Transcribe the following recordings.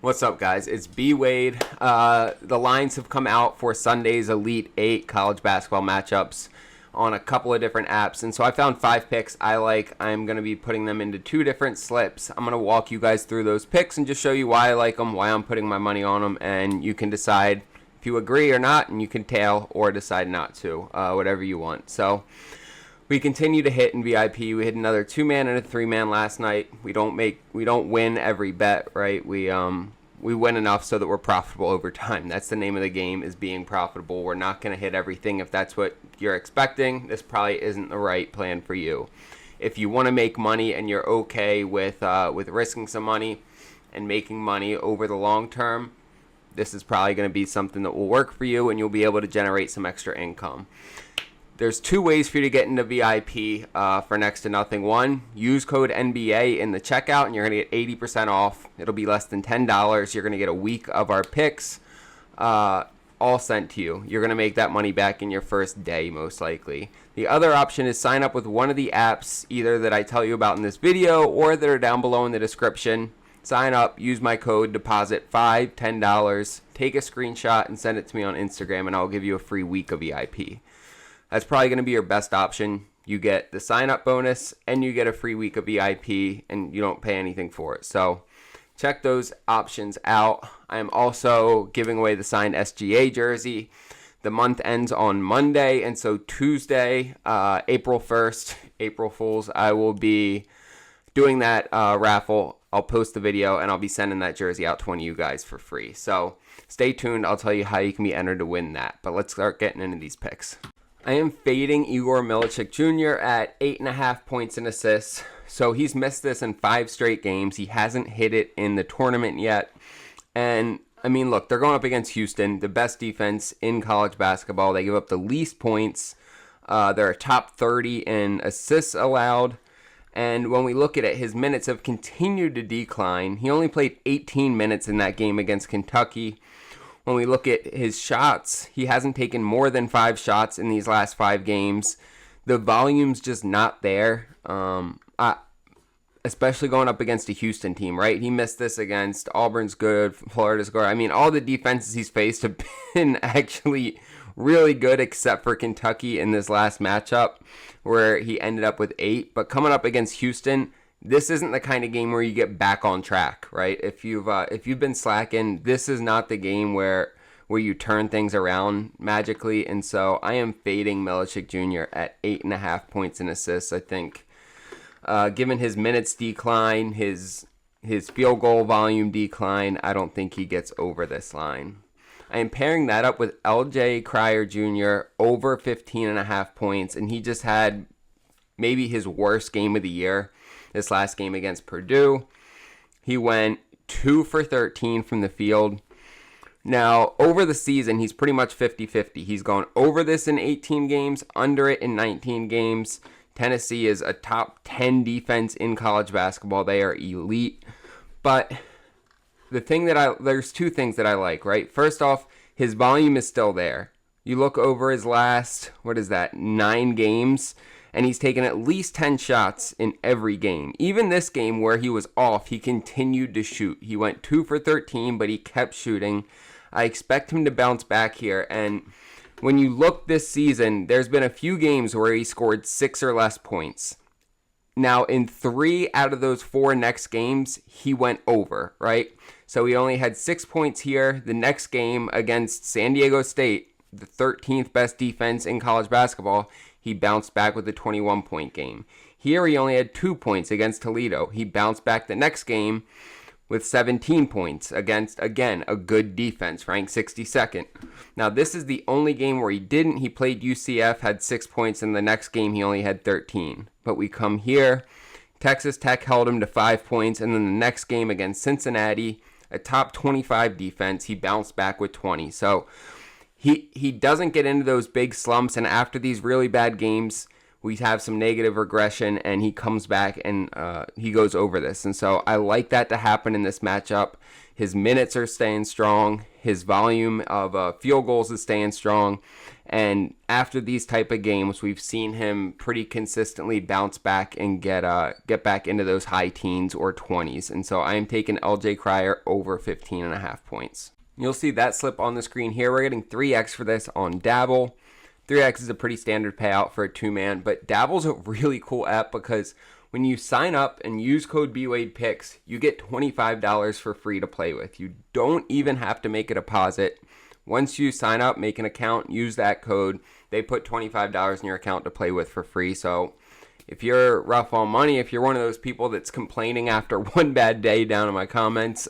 What's up, guys? It's B Wade. The lines have come out for Sunday's Elite 8 college basketball matchups on a couple of different apps. And so I found 5 picks I like. I'm going to be putting them into 2 different slips. I'm going to walk you guys through those picks and just show you why I like them, why I'm putting my money on them, and you can decide if you agree or not, and you can tail or decide not to, whatever you want. So we continue to hit in VIP. We hit another 2-man and a 3-man last night. We don't win every bet, right? We win enough so that we're profitable over time. That's the name of the game, is being profitable. We're not going to hit everything. If that's what you're expecting, this probably isn't the right plan for you. If you want to make money and you're okay with risking some money and making money over the long term, this is probably going to be something that will work for you, and you'll be able to generate some extra income. There's 2 ways for you to get into VIP for next to nothing. One, use code NBA in the checkout, and you're going to get 80% off. It'll be less than $10. You're going to get a week of our picks all sent to you. You're going to make that money back in your first day, most likely. The other option is sign up with one of the apps, either that I tell you about in this video or that are down below in the description. Sign up, use my code, deposit $5, $10, take a screenshot, and send it to me on Instagram, and I'll give you a free week of VIP. That's probably going to be your best option. You get the sign-up bonus, and you get a free week of VIP, and you don't pay anything for it. So check those options out. I am also giving away the signed SGA jersey. The month ends on Monday, and so Tuesday, April 1st, April Fools, I will be doing that raffle. I'll post the video, and I'll be sending that jersey out to one of you guys for free. So stay tuned. I'll tell you how you can be entered to win that. But let's start getting into these picks. I am fading Igor Milicic Jr. at 8.5 points and assists. So he's missed this in 5 straight games. He hasn't hit it in the tournament yet. And, I mean, look, they're going up against Houston, the best defense in college basketball. They give up the least points. They're a top 30 in assists allowed. And when we look at it, his minutes have continued to decline. He only played 18 minutes in that game against Kentucky. When we look at his shots, he hasn't taken more than 5 shots in these last 5 games. The volume's just not there, especially going up against a Houston team, right? He missed this against Auburn's good, Florida's good. I mean, all the defenses he's faced have been actually really good, except for Kentucky in this last matchup where he ended up with 8. But coming up against Houston, this isn't the kind of game where you get back on track, right? If you've been slacking, this is not the game where you turn things around magically. And so I am fading Milicic Jr. at 8.5 points and assists. I think, given his minutes decline, his field goal volume decline, I don't think he gets over this line. I am pairing that up with LJ Crier Jr. over 15.5 points, and he just had maybe his worst game of the year. This last game against Purdue, he went 2 for 13 from the field. Now, over the season, he's pretty much 50-50. He's gone over this in 18 games, under it in 19 games. Tennessee is a top 10 defense in college basketball. They are elite. But there's 2 things that I like, right? First off, his volume is still there. You look over his last, 9 games, and he's taken at least 10 shots in every game. Even this game where he was off, he continued to shoot. He went 2 for 13, but he kept shooting. I expect him to bounce back here. And when you look this season, there's been a few games where he scored 6 or less points. Now, in 3 out of those 4 next games, he went over, right? So he only had 6 points here. The next game against San Diego State, the 13th best defense in college basketball, he bounced back with a 21-point game. Here he only had 2 points against Toledo. He bounced back the next game with 17 points against, again, a good defense, ranked 62nd. Now, this is the only game where he didn't. He played UCF, had 6 points, and the next game he only had 13. But we come here, Texas Tech held him to 5 points, and then the next game against Cincinnati, a top 25 defense, he bounced back with 20. So he doesn't get into those big slumps, and after these really bad games, we have some negative regression, and he comes back and he goes over this. And so I like that to happen in this matchup. His minutes are staying strong. His volume of field goals is staying strong. And after these type of games, we've seen him pretty consistently bounce back and get back into those high teens or 20s. And so I am taking LJ Crier over 15.5 points. You'll see that slip on the screen here. We're getting 3x for this on Dabble. 3x is a pretty standard payout for a two-man, but Dabble's a really cool app because when you sign up and use code BWadePicks, you get $25 for free to play with. You don't even have to make a deposit. Once you sign up, make an account, use that code, they put $25 in your account to play with for free. So if you're rough on money, if you're one of those people that's complaining after one bad day down in my comments,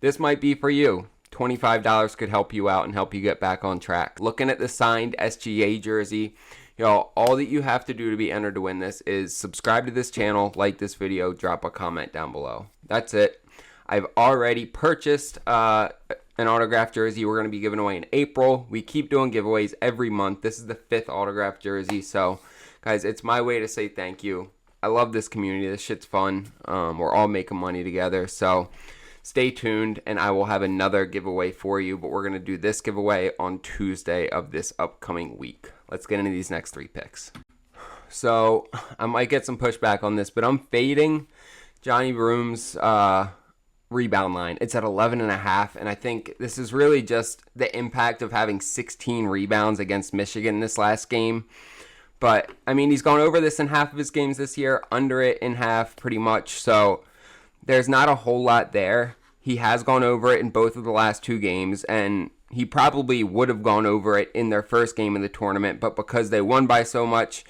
this might be for you. $25 could help you out and help you get back on track. Looking at the signed SGA jersey, all that you have to do to be entered to win this is subscribe to this channel, like this video, drop a comment down below. That's it. I've already purchased an autographed jersey we're going to be giving away in April. We keep doing giveaways every month. This is the 5th autographed jersey. So, guys, it's my way to say thank you. I love this community. This shit's fun. We're all making money together. So, stay tuned, and I will have another giveaway for you. But we're going to do this giveaway on Tuesday of this upcoming week. Let's get into these next 3 picks. So, I might get some pushback on this, but I'm fading Johnny Broom's rebound line. It's at 11.5, and I think this is really just the impact of having 16 rebounds against Michigan this last game. But, I mean, he's gone over this in half of his games this year, under it in half pretty much, so there's not a whole lot there. He has gone over it in both of the last 2 games, and he probably would have gone over it in their first game of the tournament, but because they won by so much,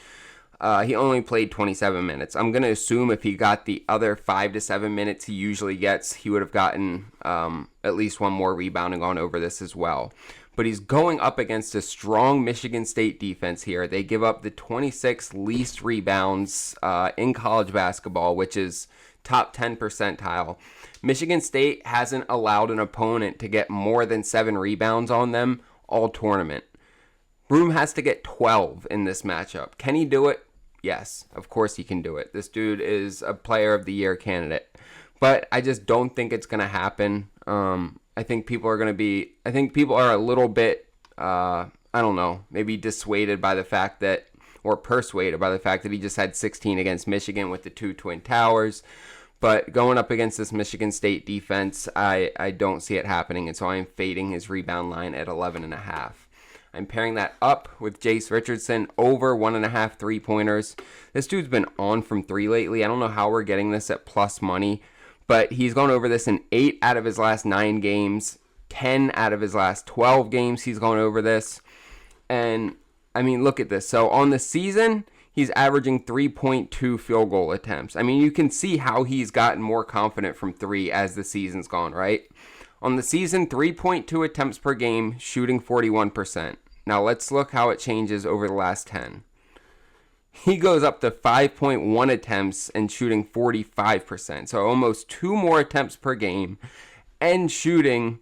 he only played 27 minutes. I'm going to assume if he got the other 5 to 7 minutes he usually gets, he would have gotten at least one more rebound and gone over this as well. But he's going up against a strong Michigan State defense here. They give up the 26th least rebounds in college basketball, which is top 10 percentile. Michigan State hasn't allowed an opponent to get more than 7 rebounds on them all tournament. Broom has to get 12 in this matchup. Can he do it? Yes, of course he can do it. This dude is a player of the year candidate. But I just don't think it's going to happen. I think people are a little bit, I don't know, maybe dissuaded by the fact that, or persuaded by the fact that he just had 16 against Michigan with the 2 Twin Towers. But going up against this Michigan State defense, I don't see it happening. And so I am fading his rebound line at 11.5. I'm pairing that up with Jace Richardson over 1.5 3-pointers. This dude's been on from 3 lately. I don't know how we're getting this at plus money, but he's gone over this in 8 out of his last 9 games. 10 out of his last 12 games he's gone over this. And, I mean, look at this. So on the season, he's averaging 3.2 field goal attempts. I mean, you can see how he's gotten more confident from 3 as the season's gone, right? On the season, 3.2 attempts per game, shooting 41%. Now let's look how it changes over the last 10. He goes up to 5.1 attempts and shooting 45%. So almost 2 more attempts per game and shooting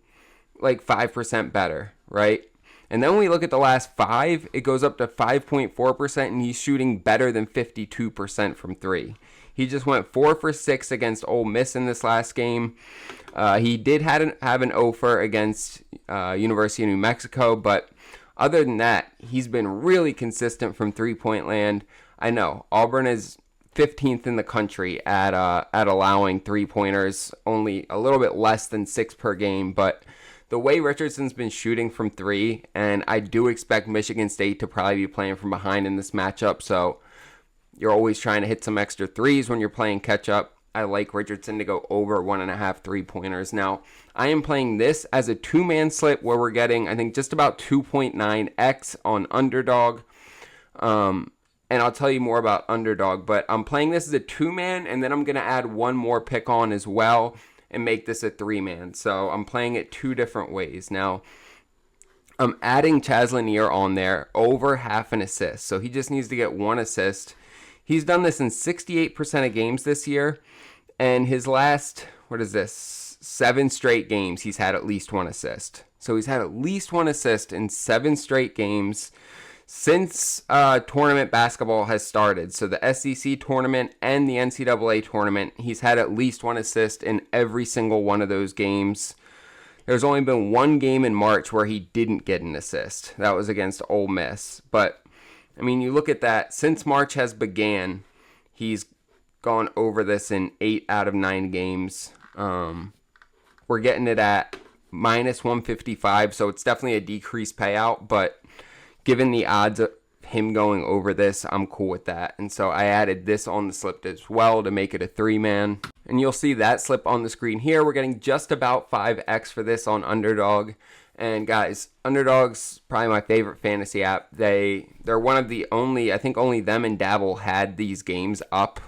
like 5% better, right? And then when we look at the last 5, it goes up to 5.4% and he's shooting better than 52% from 3. He just went 4 for 6 against Ole Miss in this last game. He did have an 0 against University of New Mexico, but other than that, he's been really consistent from 3-point land. I know Auburn is 15th in the country at allowing 3-pointers, only a little bit less than 6 per game, but the way Richardson's been shooting from 3, and I do expect Michigan State to probably be playing from behind in this matchup, so you're always trying to hit some extra 3s when you're playing catch-up. I like Richardson to go over 1.5 3-pointers. Now, I am playing this as a 2-man slip where we're getting, I think, just about 2.9x on Underdog. And I'll tell you more about Underdog, but I'm playing this as a 2-man, and then I'm going to add one more pick on as well and make this a 3-man. So I'm playing it 2 different ways. Now, I'm adding Chaz Lanier on there over half an assist. So he just needs to get 1 assist. He's done this in 68% of games this year. And his last, 7 straight games, he's had at least 1 assist. So he's had at least 1 assist in 7 straight games Since tournament basketball has started, so the SEC tournament and the NCAA tournament, he's had at least 1 assist in every single one of those games. There's only been 1 game in March where he didn't get an assist. That was against Ole Miss. But, I mean, you look at that. Since March has began, he's gone over this in 8 out of 9 games. We're getting it at minus 155, so it's definitely a decreased payout, but given the odds of him going over this, I'm cool with that. And so I added this on the slip as well to make it a 3-man. And you'll see that slip on the screen here. We're getting just about 5x for this on Underdog. And guys, Underdog's probably my favorite fantasy app. They're one of the only, I think only them and Dabble had these games up,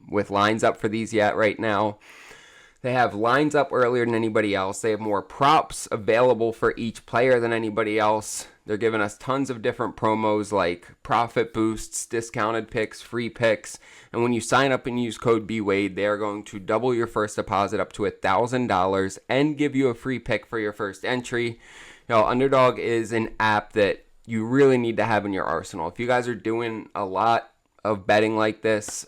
with lines up for these yet right now. They have lines up earlier than anybody else. They have more props available for each player than anybody else. They're giving us tons of different promos like profit boosts, discounted picks, free picks. And when you sign up and use code BWADE, they are going to double your first deposit up to $1,000 and give you a free pick for your first entry. You know, Underdog is an app that you really need to have in your arsenal. If you guys are doing a lot of betting like this,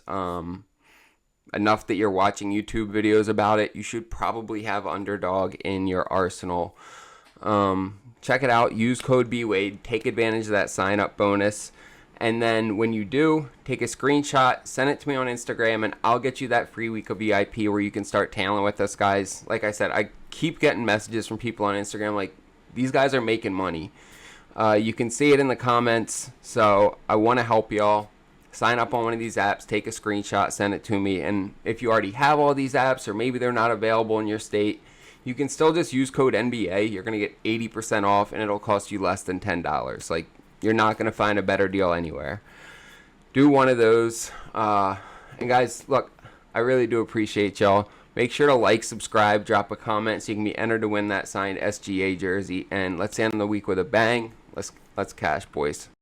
enough that you're watching YouTube videos about it, you should probably have Underdog in your arsenal. Check it out. Use code BWADE. Take advantage of that sign-up bonus. And then when you do, take a screenshot, send it to me on Instagram, and I'll get you that free week of VIP where you can start tailing with us, guys. Like I said, I keep getting messages from people on Instagram like, these guys are making money. You can see it in the comments, so I want to help y'all. Sign up on one of these apps, take a screenshot, send it to me. And if you already have all these apps or maybe they're not available in your state, you can still just use code NBA. You're going to get 80% off and it'll cost you less than $10. Like, you're not going to find a better deal anywhere. Do one of those. And guys, look, I really do appreciate y'all. Make sure to like, subscribe, drop a comment so you can be entered to win that signed SGA jersey. And let's end the week with a bang. Let's cash, boys.